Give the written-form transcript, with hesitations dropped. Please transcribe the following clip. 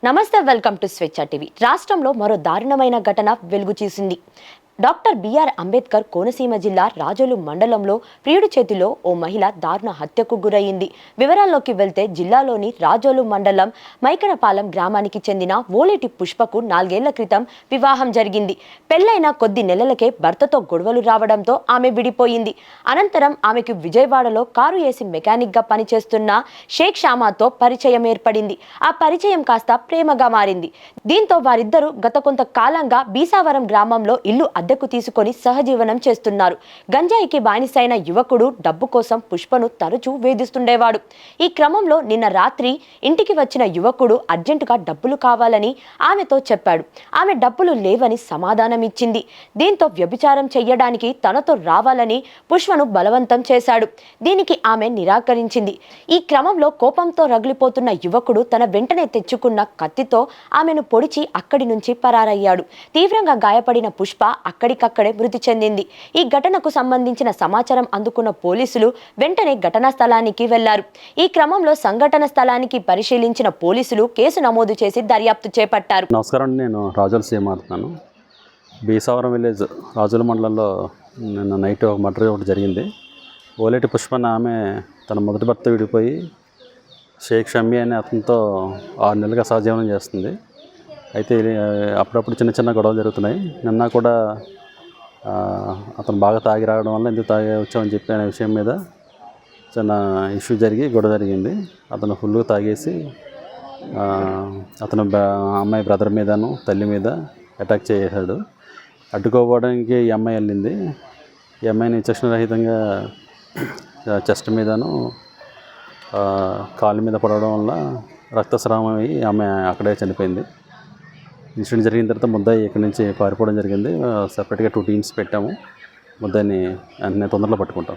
నమస్తే, welcome to స్వేచ్ఛ TV. రాష్ట్రంలో మరో దారుణమైన ఘటన వెలుగు చూసింది. డాక్టర్ బిఆర్ అంబేద్కర్ కోనసీమ జిల్లా రాజోలు మండలంలో ప్రియుడి చేతిలో ఓ మహిళ దారుణ హత్యకు గురయ్యింది. వివరాల్లోకి వెళ్తే జిల్లాలోని రాజోలు మండలం మైకనపాలెం గ్రామానికి చెందిన ఓలేటి పుష్పకు 4 ఏళ్ల క్రితం వివాహం జరిగింది. పెళ్లైన కొద్ది నెలలకే భర్తతో గొడవలు రావడంతో ఆమె విడిపోయింది. అనంతరం ఆమెకు విజయవాడలో కారు ఏసీ మెకానిక్గా పనిచేస్తున్న షేక్ షామాతో పరిచయం ఏర్పడింది. ఆ పరిచయం కాస్త ప్రేమగా మారింది. దీంతో వారిద్దరూ గత కొంతకాలంగా బీసావరం గ్రామంలో ఇల్లు అద్దెకు తీసుకొని సహజీవనం చేస్తున్నారు. గంజాయికి బానిసైన యువకుడు డబ్బు కోసం పుష్పను తరచూ వేధిస్తుండేవాడు. ఈ క్రమంలో నిన్న రాత్రి ఇంటికి వచ్చిన యువకుడు అర్జెంటుగా డబ్బులు కావాలని ఆమెతో చెప్పాడు. ఆమె డబ్బులు లేవని సమాధానమిచ్చింది. దీంతో వ్యభిచారం చెయ్యడానికి తనతో రావాలని పుష్పను బలవంతం చేశాడు. దీనికి ఆమె నిరాకరించింది. ఈ క్రమంలో కోపంతో రగిలిపోతున్న యువకుడు తన వెంటనే తెచ్చుకున్న కత్తితో ఆమెను పొడిచి అక్కడి నుంచి పరారయ్యాడు. తీవ్రంగా గాయపడిన పుష్ప అక్కడికక్కడే మృతి చెందింది. ఈ ఘటనకు సంబంధించిన సమాచారం అందుకున్న పోలీసులు వెంటనే ఘటనా స్థలానికి వెళ్లారు. ఈ క్రమంలో సంఘటన స్థలానికి పరిశీలించిన పోలీసులు కేసు నమోదు చేసి దర్యాప్తు చేపట్టారు. నమస్కారం, నేను రాజోల్ సీఎం మాట్లాడుతున్నాను. బీసావరం విలేజ్ రాజోల్ మండలంలో నిన్న నైట్ ఒక మర్డర్ ఒకటి జరిగింది. ఓలేటి పుష్పన్న ఆమె తన మొదటి భర్త విడిపోయి షేక్ షమ్మి అనే అతనితో 6 నెలలుగా సహజీవనం చేస్తుంది. అయితే అప్పుడప్పుడు చిన్న చిన్న గొడవలు జరుగుతున్నాయి. నిన్న కూడా అతను బాగా తాగి రావడం వల్ల ఎందుకు తాగి వచ్చామని చెప్పి అనే విషయం మీద చిన్న ఇష్యూ జరిగి గొడవ జరిగింది. అతను ఫుల్గా తాగేసి అతను అమ్మాయి బ్రదర్ మీదను తల్లి మీద అటాక్ చేశాడు. అడ్డుకోవడానికి ఈ అమ్మాయి వెళ్ళింది. ఈ అమ్మాయిని విచక్షణరహితంగా చెస్ట్ మీదను కాలు మీద పడడం వల్ల రక్తస్రావం అయ్యి ఆమె అక్కడే చనిపోయింది. ఇన్సిడెంట్ జరిగిన తర్వాత ముద్దాయి ఇక్కడి నుంచి పారిపోవడం జరిగింది. సపరేట్గా 2 టీమ్స్ పెట్టాము. ముద్దాయిని వెంటనే తొందరలో పట్టుకుంటాం.